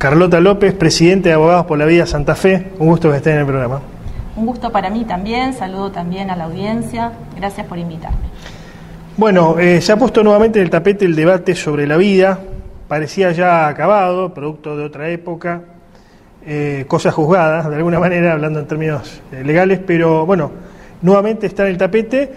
Carlota López, presidente de Abogados por la Vida Santa Fe, un gusto que esté en el programa. Un gusto para mí también, saludo también a la audiencia, gracias por invitarme. Bueno, se ha puesto nuevamente en el tapete el debate sobre la vida, parecía ya acabado, producto de otra época, cosas juzgadas, de alguna manera, hablando en términos legales, pero bueno, nuevamente está en el tapete,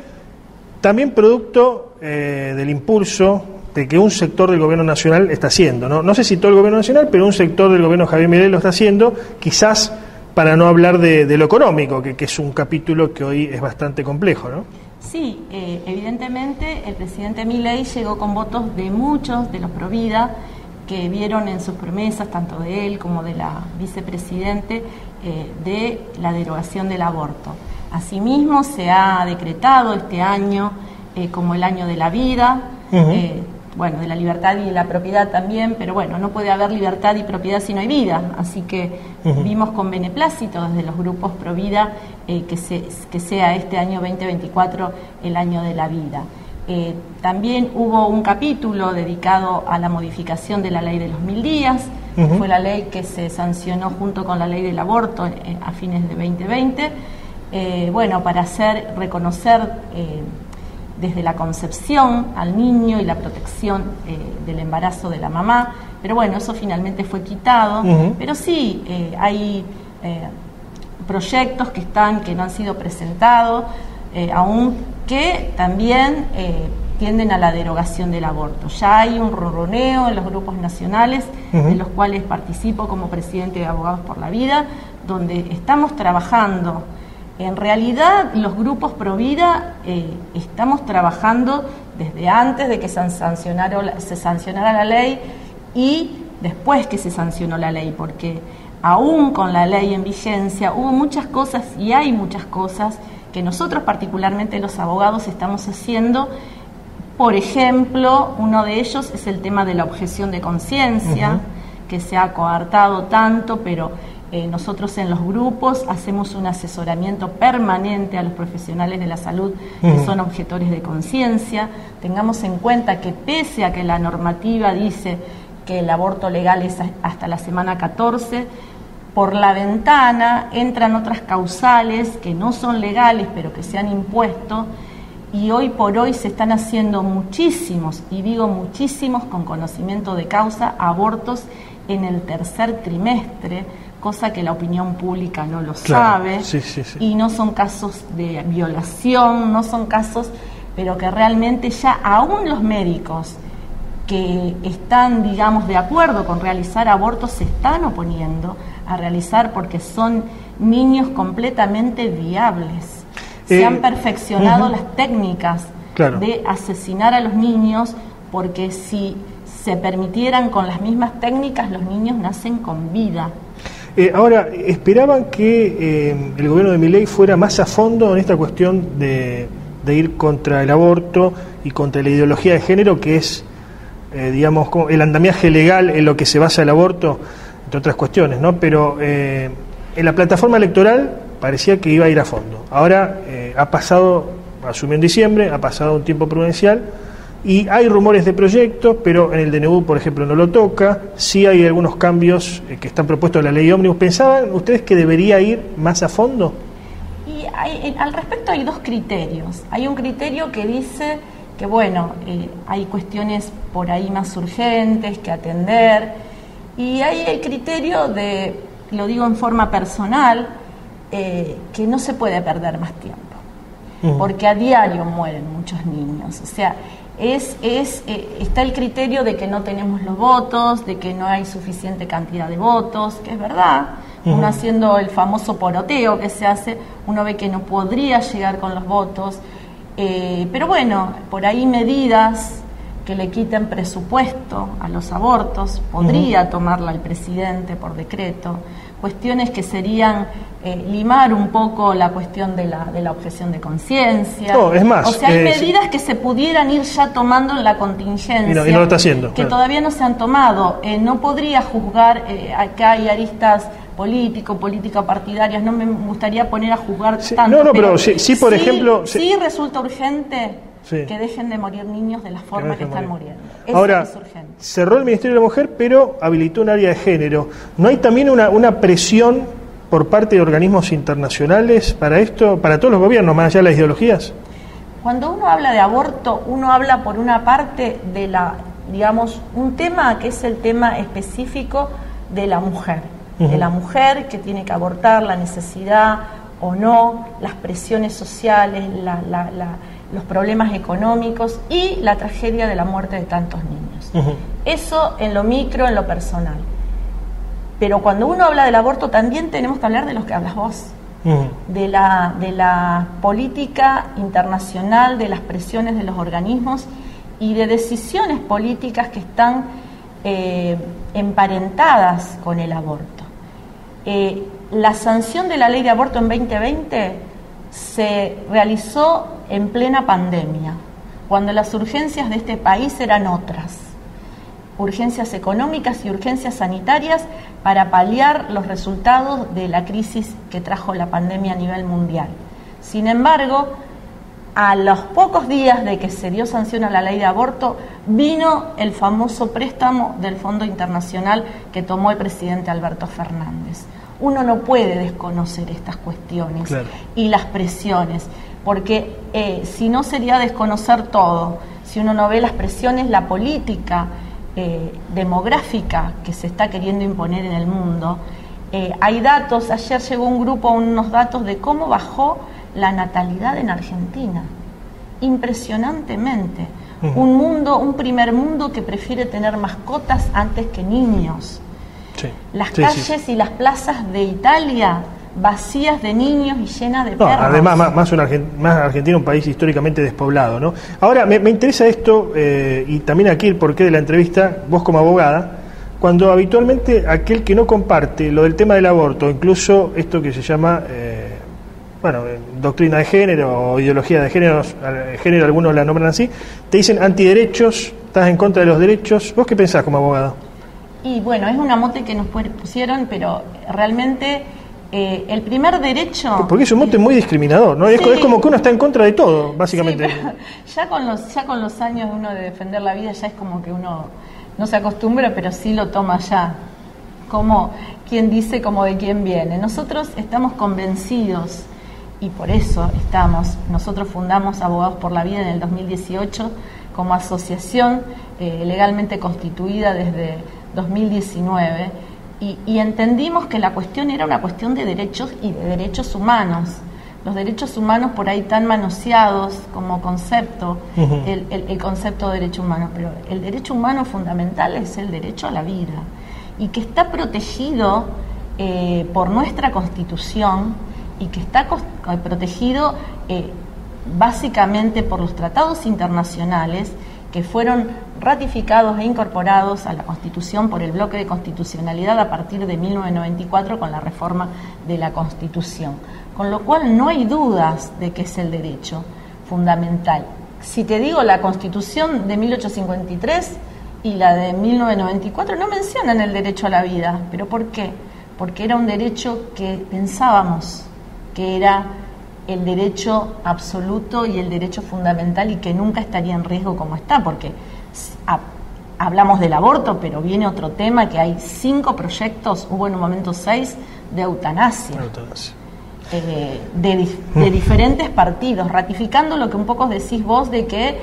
también producto del impulso de que un sector del gobierno nacional está haciendo, no sé si todo el gobierno nacional, pero un sector del gobierno Javier Milei lo está haciendo, quizás para no hablar de lo económico, que es un capítulo que hoy es bastante complejo, ¿no? Sí, evidentemente el presidente Milei llegó con votos de muchos de los Provida que vieron en sus promesas, tanto de él como de la vicepresidente, de la derogación del aborto. Asimismo, se ha decretado este año como el año de la vida, bueno, de la libertad y de la propiedad también, pero bueno, no puede haber libertad y propiedad si no hay vida, así que vimos con beneplácito desde los grupos Provida que sea este año 2024 el año de la vida. También hubo un capítulo dedicado a la modificación de la ley de los 1000 días, fue la ley que se sancionó junto con la ley del aborto a fines de 2020, bueno, para reconocer desde la concepción al niño y la protección del embarazo de la mamá, pero bueno, eso finalmente fue quitado, pero sí hay proyectos que no han sido presentados, aún que también tienden a la derogación del aborto. Ya hay un ronroneo en los grupos nacionales, de los cuales participo como presidente de Abogados por la Vida, donde estamos trabajando. En realidad, los grupos Provida estamos trabajando desde antes de que se sancionara la ley y después que se sancionó la ley, porque aún con la ley en vigencia hubo muchas cosas y hay muchas cosas que nosotros particularmente los abogados estamos haciendo. Por ejemplo, uno de ellos es el tema de la objeción de conciencia, que se ha coartado tanto, pero nosotros en los grupos hacemos un asesoramiento permanente a los profesionales de la salud que son objetores de conciencia. Tengamos en cuenta que pese a que la normativa dice que el aborto legal es hasta la semana 14, por la ventana entran otras causales que no son legales pero que se han impuesto, y hoy por hoy se están haciendo muchísimos, y digo muchísimos con conocimiento de causa, abortos en el tercer trimestre, cosa que la opinión pública no lo sabe, y no son casos de violación, no son casos, pero que realmente ya aún los médicos que están, digamos, de acuerdo con realizar abortos se están oponiendo a realizar porque son niños completamente viables. Se han perfeccionado las técnicas de asesinar a los niños, porque si se permitieran con las mismas técnicas, los niños nacen con vida. Ahora, ¿esperaban que el gobierno de Milei fuera más a fondo en esta cuestión de ir contra el aborto y contra la ideología de género, que es, digamos, como el andamiaje legal en lo que se basa el aborto, entre otras cuestiones, ¿no? Pero en la plataforma electoral parecía que iba a ir a fondo. Ahora ha pasado, asumió en diciembre, ha pasado un tiempo prudencial, y hay rumores de proyectos, pero en el DNU, por ejemplo, no lo toca. Sí hay algunos cambios que están propuestos en la ley ómnibus. ¿Pensaban ustedes que debería ir más a fondo? Y al respecto hay dos criterios. Hay un criterio que dice que, bueno, hay cuestiones por ahí más urgentes que atender, y hay el criterio de, lo digo en forma personal, que no se puede perder más tiempo, porque a diario mueren muchos niños. O sea, está el criterio de que no tenemos los votos, de que no hay suficiente cantidad de votos, que es verdad. Uno haciendo el famoso poroteo que se hace, uno ve que no podría llegar con los votos, pero bueno, por ahí medidas que le quiten presupuesto a los abortos, podría tomarla el presidente por decreto, cuestiones que serían limar un poco la cuestión de la objeción de conciencia. No, es más, o sea, hay medidas que se pudieran ir ya tomando en la contingencia, y no lo está haciendo, que todavía no se han tomado. No podría juzgar, acá hay aristas político-partidarias, no me gustaría poner a juzgar tanto. Pero sí, por ejemplo... Sí resulta urgente que dejen de morir niños de la forma que están muriendo. Eso Ahora, es urgente. cerró el Ministerio de la Mujer, pero habilitó un área de género. ¿No hay también una presión por parte de organismos internacionales para esto, para todos los gobiernos, más allá de las ideologías? Cuando uno habla de aborto, uno habla por una parte de digamos, un tema que es el tema específico de la mujer. De la mujer que tiene que abortar, la necesidad o no, las presiones sociales, los problemas económicos y la tragedia de la muerte de tantos niños. Eso en lo micro, en lo personal. Pero cuando uno habla del aborto también tenemos que hablar de lo que hablas vos. De la política internacional, de las presiones de los organismos y de decisiones políticas que están emparentadas con el aborto. La sanción de la ley de aborto en 2020 se realizó en plena pandemia, cuando las urgencias de este país eran otras, urgencias económicas y urgencias sanitarias para paliar los resultados de la crisis que trajo la pandemia a nivel mundial. Sin embargo, a los pocos días de que se dio sanción a la ley de aborto, vino el famoso préstamo del Fondo Internacional que tomó el presidente Alberto Fernández. Uno no puede desconocer estas cuestiones, claro, y las presiones, porque si no sería desconocer todo. Si uno no ve las presiones, la política demográfica que se está queriendo imponer en el mundo. Hay datos, ayer llegó un grupo, unos datos de cómo bajó la natalidad en Argentina, impresionantemente. Un primer mundo que prefiere tener mascotas antes que niños. Sí. Las calles y las plazas de Italia vacías de niños y llenas de perros. Además, más Argentina, un país históricamente despoblado, ¿no? Ahora, me interesa esto, y también aquí el porqué de la entrevista, vos como abogada, cuando habitualmente aquel que no comparte lo del tema del aborto, incluso esto que se llama, doctrina de género o ideología de género, algunos la nombran así, te dicen antiderechos, estás en contra de los derechos. ¿Vos qué pensás como abogada? Y bueno, es una mote que nos pusieron, pero realmente el primer derecho... Porque es un mote muy discriminador, ¿no? Sí. Es como que uno está en contra de todo, básicamente. Sí, ya con los años uno de defender la vida ya es como que uno no se acostumbra, pero sí lo toma ya como quien dice, como de quién viene. Nosotros estamos convencidos, y por eso nosotros fundamos Abogados por la Vida en el 2018 como asociación legalmente constituida desde 2019, y entendimos que la cuestión era una cuestión de derechos y de derechos humanos. Los derechos humanos por ahí tan manoseados como concepto, el concepto de derecho humano, pero el derecho humano fundamental es el derecho a la vida, y que está protegido por nuestra Constitución, y que está protegido básicamente por los tratados internacionales que fueron ratificados e incorporados a la Constitución por el bloque de constitucionalidad a partir de 1994 con la reforma de la Constitución. Con lo cual no hay dudas de que es el derecho fundamental. Si te digo, la Constitución de 1853 y la de 1994 no mencionan el derecho a la vida. ¿Pero por qué? Porque era un derecho que pensábamos que era el derecho absoluto y el derecho fundamental, y que nunca estaría en riesgo como está, porque hablamos del aborto, pero viene otro tema, que hay 5 proyectos, hubo en un momento 6, de eutanasia. De diferentes partidos, ratificando lo que un poco decís vos de que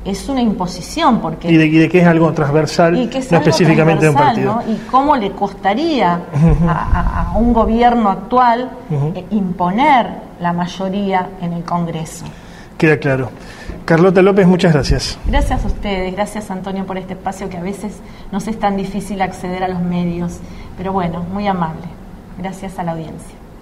es una imposición, porque y de que es algo transversal, y que es no algo específicamente de un partido, ¿no? Y cómo le costaría a un gobierno actual imponer la mayoría en el Congreso. Queda claro. Carlota López, muchas gracias. Gracias a ustedes, gracias Antonio por este espacio que a veces nos es tan difícil acceder a los medios, pero bueno, muy amable. Gracias a la audiencia.